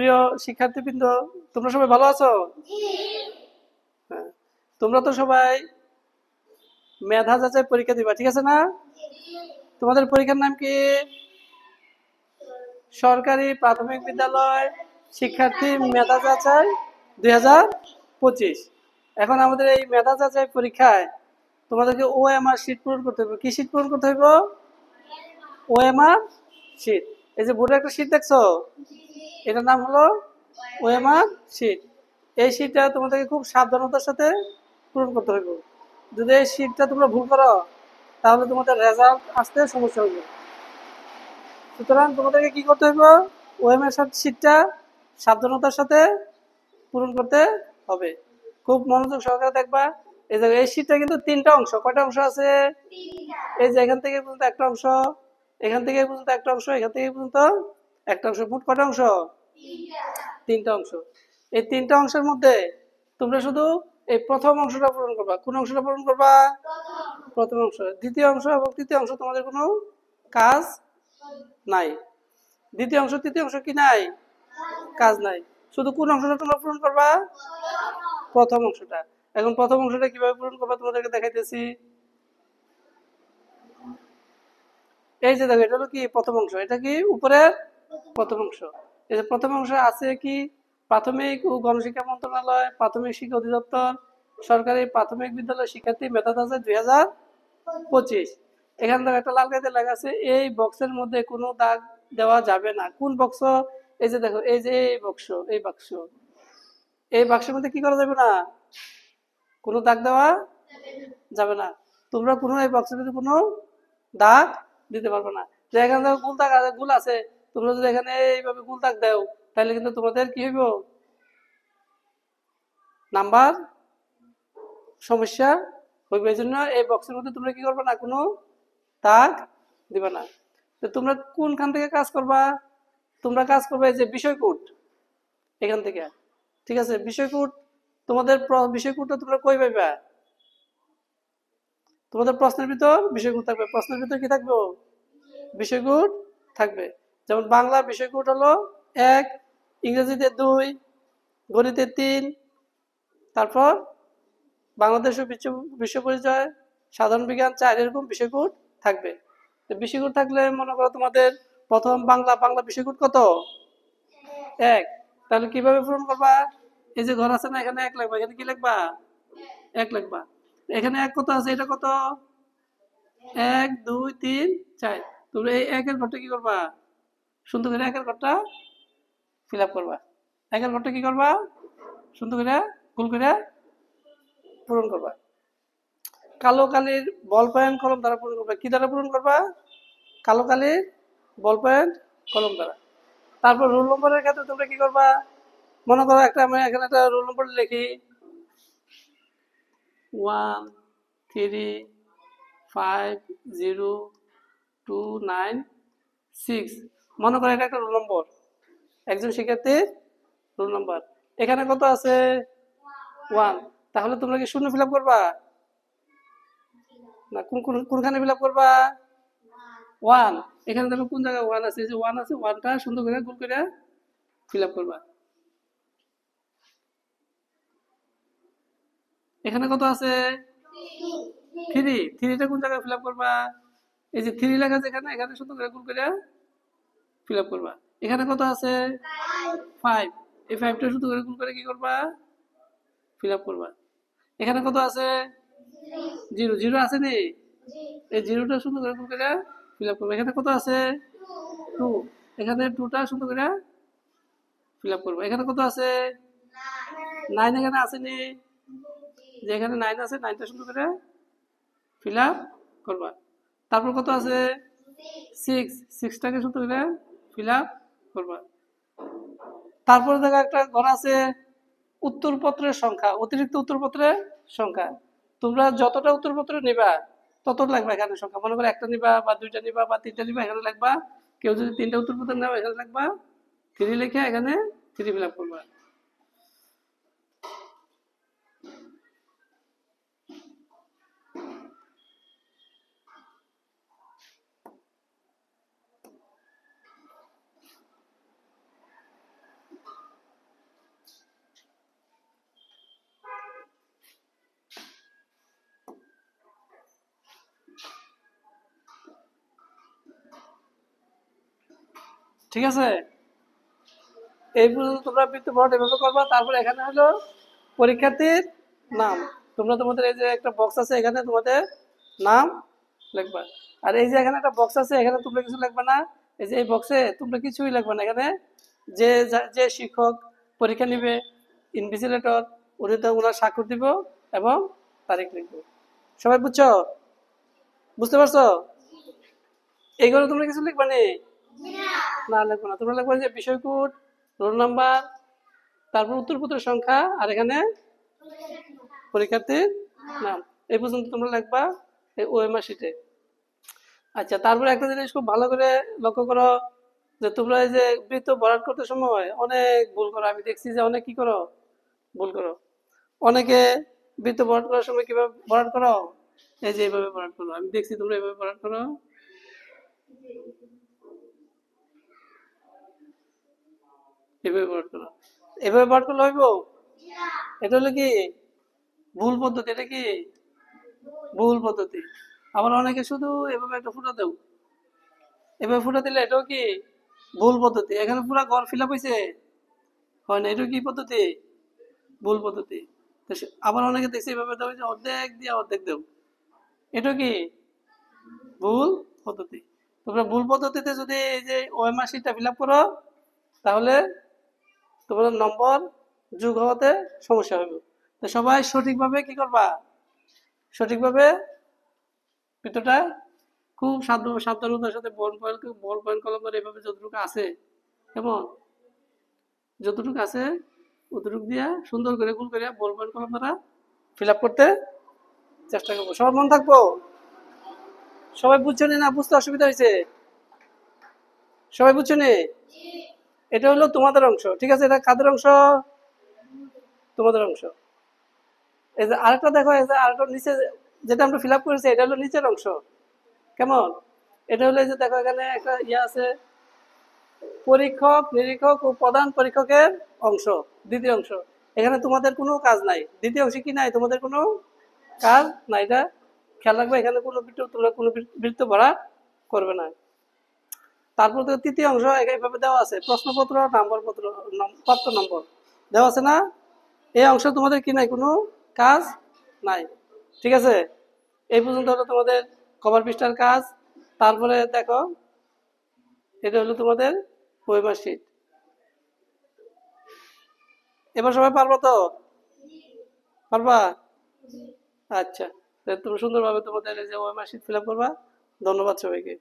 প্রিয় শিক্ষার্থীবৃন্দ, তোমরা সবাই ভালো আছো? হ্যাঁ, তোমরা তো সবাই মেধা যাচাই পরীক্ষা দিবা, ঠিক আছে না? তোমাদের পরীক্ষার নাম কি? সরকারি প্রাথমিক বিদ্যালয় শিক্ষার্থী মেধা যাচাই 2025। এখন আমাদের এই মেধা যাচাই পরীক্ষায় তোমাদেরকে ওএমআর শীট পূরণ করতে হবে। কি শীট পূরণ করতে হবে? OMR sheet. এই যে বোর্ডে একটা শীট দেখছো, এটার নাম হলো ওএমআর শীট। এই শীটটা তোমাদেরকে খুব সাবধানতার সাথে পূরণ করতে হবে। যদি এই শীটটা তোমরা ভুল করো তাহলে তোমাদের রেজাল্ট আসতে সমস্যা হবে। সুতরাং তোমাদেরকে কি করতে হবে? ওএমআর শীটটা সাবধানতার সাথে পূরণ করতে হবে। খুব মনোযোগ সহকারে দেখবা। এই যে এই শীটটা কিন্তু তিনটা অংশ। কয়টা অংশ আছে? এই যে এখান থেকে পর্যন্ত একটা অংশ, এখান থেকে পর্যন্ত একটা অংশ, এখান থেকে পর্যন্ত একটা অংশ, মোট কয়টা অংশ? তিনটা অংশ। এই তিনটা অংশের মধ্যে তোমরা শুধু এই প্রথম অংশটা পূরণ করবা। কোন অংশটা পূরণ করবা? প্রথম অংশ। দ্বিতীয় অংশ এবং তৃতীয় অংশ তোমাদের কোনো কাজ নাই। দ্বিতীয় অংশ তৃতীয় অংশ কি নাই? কাজ নাই। শুধু কোন অংশটা তোমরা পূরণ করবা? প্রথম অংশটা। এখন প্রথম অংশটা কিভাবে পূরণ করবা তোমাদেরকে দেখাইতেছি। এই যে দেখো, এটা হলো কি প্রথম অংশ, এটা কি উপরের প্রথম অংশ। এই যে প্রথম অংশ আছে কি? প্রাথমিক ও গণশিক্ষা মন্ত্রণালয়, প্রাথমিক শিক্ষা অধিদপ্তর, সরকারি প্রাথমিক বিদ্যালয় শিক্ষার্থী মেধা যাচাই 2025। এখানে দেখো একটা লাল কালিতে লেখা আছে, এই বক্সের মধ্যে কোনো দাগ দেওয়া যাবে না। কোন বক্স? এই যে দেখো, এই যে এই বক্স, এই বাক্স, এই বাক্সের মধ্যে কি করা যাবে না? কোনো দাগ দেওয়া যাবে না। তোমরা কোনো এই বক্সের মধ্যে কোনো দাগ দিতে পারবে না। যে এখানে দেখো গুল দাগ আছে, গুল আছে, তোমরা যদি এখানে এইভাবে গুল দাগ দাও তাহলে কিন্তু তোমাদের কি হইব? নাম্বার সমস্যা হইবে। এই জন্য এই বক্সের মধ্যে তোমরা কি করবে না? কোনো দাগ দিবে না। তো তোমরা কোনখান থেকে কাজ করবা? তোমরা কাজ করবে যে বিষয় কোড, এখান থেকে, ঠিক আছে? বিষয় কোড তোমাদের বিষয় কোডটা তোমরা কই পাইবা? তোমাদের প্রশ্নের ভিতর বিষয় কোড থাকবে। প্রশ্নের ভিতর কি থাকবে? বিষয় কোড থাকবে। যেমন বাংলা বিষয় কোড হলো 1, ইংরেজিতে 2, গণিতে 3, তারপর বাংলাদেশ ও বিশ্ব পরিচয়, সাধারণ বিজ্ঞান 4, এরকম বিষয় কোড থাকবে। তো বিষয় কোড থাকলে মনে করো তোমাদের প্রথম বাংলা বিষয় কোড কত? 1। তাহলে কিভাবে পূরণ করবা? এই যে ঘর আছে না, এখানে 1 লিখবা। এখানে কি লিখবা? 1 লিখবা। এখানে 1 কত আছে? এটা কত? 1 2 3 4। তোমরা এই 1 এর ঘরটা কি করবা? সুন্দর করে 1 এর ঘরটা ফিল আপ করবা। 1 এর ঘরটা কি করবা? সুন্দর করে গোল করে পূরণ করবা। কালো কালির বল পয়েন্ট কলম দ্বারা পূরণ করবা। কি দ্বারা পূরণ করবা? কালো কালির বল পয়েন্ট কলম দ্বারা। তারপর রোল নম্বরের ক্ষেত্রে তোমরা কি করবা? মনে করো আমি এখানে একটা রোল নম্বর লিখি, 1 3 5 0 2 9 6। মনে করো এটা একটা রোল নম্বর, একজন শিক্ষার্থীর রোল নম্বর। এখানে কত আছে? 1। তাহলে তোমরা কি শূন্য ফিল আপ করবা না? কোনখানে ফিল আপ করবা? 1। এখানে দেখো কোন জায়গায় 1 আছে, যে 1 আছে, 1টা সুন্দর করে গোল করে ফিল আপ করবা। এখানে কত আছে? 3। 3টা কোন জায়গায় ফিল আপ করবা? এই যে 3 লেখা আছে এখানে, এখানে সুন্দর করে গোল করে ফিল আপ করবা। এখানে কত আছে? 5। এই 5টা সুন্দর করে গোল করে কি করবা? ফিল আপ করবা। এখানে কত আছে? 0। 0 আছে নি? এই 0টা সুন্দর করে গোল করে ফিল আপ করবা। এখানে কত আছে? 2। এখানে 2টা সুন্দর করে ফিল আপ করবা। এখানে কত আছে? 9। এখানে আছে নি? যে এখানে 9 আছে, 9টা সুন্দর করে ফিল আপ করবা। তারপর কত আছে? 6। 6টাকে সুন্দর করে ফিল আপ করবা। তারপরে দেখো একটা ঘর আছে উত্তরপত্রের সংখ্যা, অতিরিক্ত উত্তরপত্রের সংখ্যা। তোমরা যতটা উত্তরপত্র নিবা তত লাগবে এখানে সংখ্যা। মনে করো 1টা নিবা বা 2টা নিবা বা 3টা নিবা, এখানে লাগবা। কেউ যদি 3টা উত্তরপত্র নেও, এখানে লাগবা 3 লিখে এখানে 3 ফিল আপ করবা। ঠিক আছে, এই পর্যন্ত তোমরা বৃত্ত ভরাট এভাবে করবা। তারপর এখানে হলো পরীক্ষার্থীর নাম। তোমরা তোমাদের এই যে একটা বক্স আছে, এখানে তোমাদের নাম লিখবা। আর এই যে এখানে একটা বক্স আছে, এখানে তোমরা কিছু লিখবা না। এই যে এই বক্সে তোমরা কিছুই লিখবা না। এখানে যে যে শিক্ষক পরীক্ষা নিবে, ইনভিজিলেটর, উনি তো ওনার স্বাক্ষর দিব এবং তারিখ লিখবো। সবাই বুঝছো? বুঝতে পারছো? এইগুলো তোমরা কিছু লিখবা নি? না লিখবো না। তোমরা লিখবা যে বিষয় কোড, রোল নাম্বার, তারপর উত্তরপত্র সংখ্যা, আর এখানে পরীক্ষার্থীর নাম। এই পর্যন্ত তোমরা লিখবা এই ওএমআর শিটে। আচ্ছা, তারপরে একটা জিনিস খুব ভালো করে লক্ষ্য করো, যে তোমরা এই যে বৃত্ত ভরাট করতে সময় অনেক ভুল করো। আমি দেখছি যে অনেক কি করো, ভুল করো। অনেকে বৃত্ত ভরাট করার সময় কিভাবে ভরাট করো, এই যে এইভাবে ভরাট করো। আমি দেখছি তোমরা এইভাবে ভরাট করো, এভাবে ভরাট করো। এভাবে ভরাট করলে হইব? এটা হলো কি ভুল পদ্ধতি। এটা কি ভুল পদ্ধতি। আবার অনেকে শুধু এভাবে একটা ফুটা দেও, এভাবে ফুটা দিলে এটাও কি ভুল পদ্ধতি। এখানে পুরো ঘর ফিল আপ হয়েছে, হয় না? এটাও কি পদ্ধতি? ভুল পদ্ধতি। তো আবার অনেকে দেখছি এভাবে দেওয়া হয়েছে অর্ধেক দিয়ে অর্ধেক দেও, এটাও কি ভুল পদ্ধতি। তোমরা ভুল পদ্ধতিতে যদি এই যে ওএমআর শিটটা ফিল আপ করো, তাহলে তোমাদের নম্বর যোগ হওয়াতে সমস্যা হবে। তো সবাই সঠিকভাবে কি করবা, সঠিকভাবে ভিতরটা খুব সাবধানতার সাথে বল পয়েন্ট কলম করে এভাবে যতটুকু আছে, এবং যতটুকু আছে অতটুকু দিয়া সুন্দর করে গুল করে বল পয়েন্ট কলম দ্বারা ফিল আপ করতে চেষ্টা করবো। সবার মন থাকবো? সবাই বুঝছো না? বুঝতে অসুবিধা হয়েছে? সবাই বুঝছো নি? এটা হলো তোমাদের অংশ, ঠিক আছে? এটা কাদের অংশ? তোমাদের অংশ। এই যে আরেকটা দেখো, এই যে আরেকটা নিচে যেটা আমরা ফিল আপ করেছি, এটা হলো নিচের অংশ। কেমন? এটা হলো এই যে দেখো, এখানে একটা ইয়ে আছে, পরীক্ষক, নিরীক্ষক ও প্রধান পরীক্ষকের অংশ, দ্বিতীয় অংশ। এখানে তোমাদের কোনো কাজ নাই। দ্বিতীয় অংশে কি নাই? তোমাদের কোনো কাজ নাই। এটা খেয়াল রাখবে, এখানে কোনো তোমরা কোনো বৃত্ত ভরা করবে না। তারপর তো তৃতীয় অংশ এইভাবে দেওয়া আছে, প্রশ্নপত্র, নাম্বার পত্র, প্রাপ্ত নম্বর দেওয়া আছে না? এই অংশ তোমাদের কি নাই? কোনো কাজ নাই। ঠিক আছে, এই পর্যন্ত হলো তোমাদের কভার পৃষ্ঠার কাজ। তারপরে দেখো, এটা হলো তোমাদের ওয়েমার শিট। এবার সবাই পারবো তো? পারবা? আচ্ছা, তুমি সুন্দরভাবে তোমাদের এই যে ওয়েমার শিট ফিল আপ করবা। ধন্যবাদ সবাইকে।